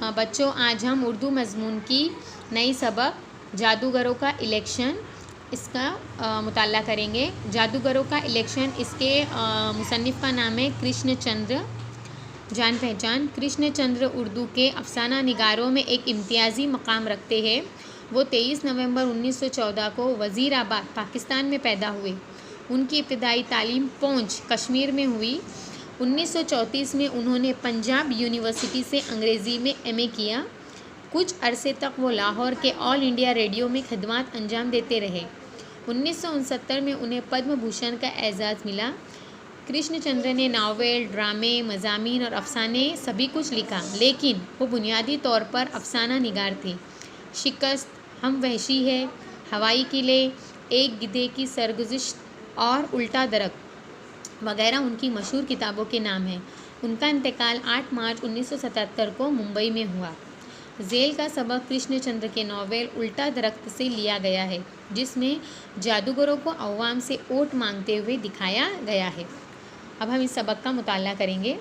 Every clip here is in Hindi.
बच्चों, आज हम उर्दू मज़मून की नई सबक जादूगरों का इलेक्शन इसका मुताला करेंगे। जादूगरों का इलेक्शन, इसके मुसन्निफ़ का नाम है कृष्णचंद्र। जान पहचान। कृष्णचंद्र उर्दू के अफसाना निगारों में एक इम्तियाज़ी मकाम रखते हैं। वो 23 नवंबर 1914 को वज़ीराबाद, पाकिस्तान में पैदा हुए। उनकी इब्तदाई तालीम पौंछ, कश्मीर में हुई। 1934 में उन्होंने पंजाब यूनिवर्सिटी से अंग्रेज़ी में एमए किया। कुछ अरसे तक वो लाहौर के ऑल इंडिया रेडियो में खिदमत अंजाम देते रहे। 1969 में उन्हें पद्म भूषण का एजाज़ मिला। कृष्णचंद्र ने नावल, ड्रामे, मज़ामीन और अफसाने सभी कुछ लिखा, लेकिन वो बुनियादी तौर पर अफसाना निगार थे। शिकस्त, हम वहशी है, हवाई किले, एक गिद्धे की सरगुज़िश्त और उल्टा दरख्त वगैरह उनकी मशहूर किताबों के नाम हैं। उनका इंतकाल 8 मार्च 1977 को मुंबई में हुआ। झेल का सबक कृष्णचंद्र के नावल उल्टा दरख्त से लिया गया है, जिसमें जादूगरों को अवाम से वोट मांगते हुए दिखाया गया है। अब हम इस सबक का मुताला करेंगे।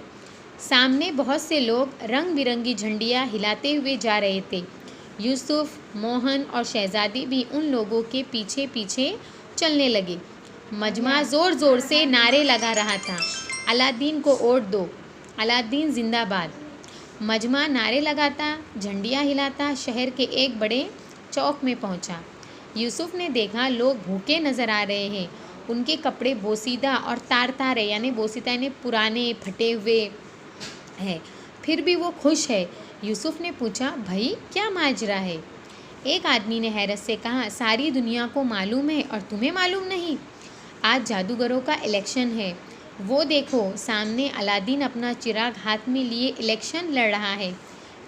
सामने बहुत से लोग रंग बिरंगी झंडियाँ हिलाते हुए जा रहे थे। यूसुफ, मोहन और शहजादी भी उन लोगों के पीछे पीछे चलने लगे। मजमा ज़ोर ज़ोर से नारे लगा रहा था, अलादीन को वोट दो, अलादीन जिंदाबाद। मजमा नारे लगाता, झंडियाँ हिलाता शहर के एक बड़े चौक में पहुंचा। यूसुफ ने देखा लोग भूखे नज़र आ रहे हैं। उनके कपड़े बोसीदा और तार तार है, यानी बोसीदा यानी पुराने फटे हुए हैं, फिर भी वो खुश है। यूसुफ ने पूछा, भाई क्या माजरा है? एक आदमी ने हैरत से कहा, सारी दुनिया को मालूम है और तुम्हें मालूम नहीं? आज जादूगरों का इलेक्शन है। वो देखो, सामने अलादीन अपना चिराग हाथ में लिए इलेक्शन लड़ रहा है।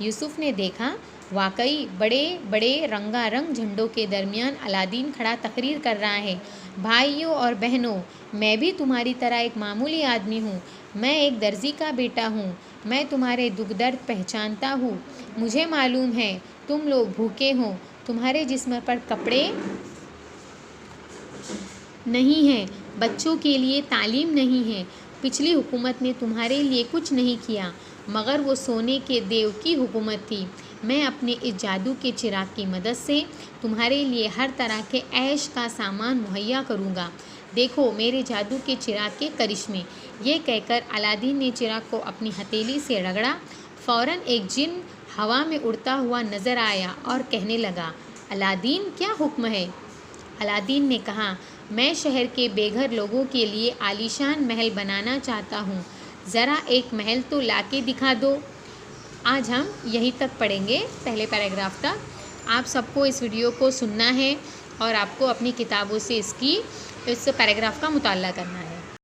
यूसुफ ने देखा, वाकई बड़े बड़े रंगारंग झंडों के दरमियान अलादीन खड़ा तकरीर कर रहा है, भाइयों और बहनों, मैं भी तुम्हारी तरह एक मामूली आदमी हूँ। मैं एक दर्जी का बेटा हूँ। मैं तुम्हारे दुख दर्द पहचानता हूँ। मुझे मालूम है तुम लोग भूखे हो, तुम्हारे जिस्म पर कपड़े नहीं हैं, बच्चों के लिए तालीम नहीं है। पिछली हुकूमत ने तुम्हारे लिए कुछ नहीं किया, मगर वो सोने के देव की हुकूमत थी। मैं अपने इस जादू के चिराग की मदद से तुम्हारे लिए हर तरह के ऐश का सामान मुहैया करूँगा। देखो मेरे जादू के चिराग के करिश्मे। ये कहकर अलादीन ने चिराग को अपनी हथेली से रगड़ा। फ़ौरन एक जिन हवा में उड़ता हुआ नज़र आया और कहने लगा, अलादीन क्या हुक्म है? अलादीन ने कहा, मैं शहर के बेघर लोगों के लिए आलीशान महल बनाना चाहता हूँ। ज़रा एक महल तो लाके दिखा दो। आज हम यहीं तक पढ़ेंगे, पहले पैराग्राफ तक। आप सबको इस वीडियो को सुनना है और आपको अपनी किताबों से इस पैराग्राफ का मुताला करना है।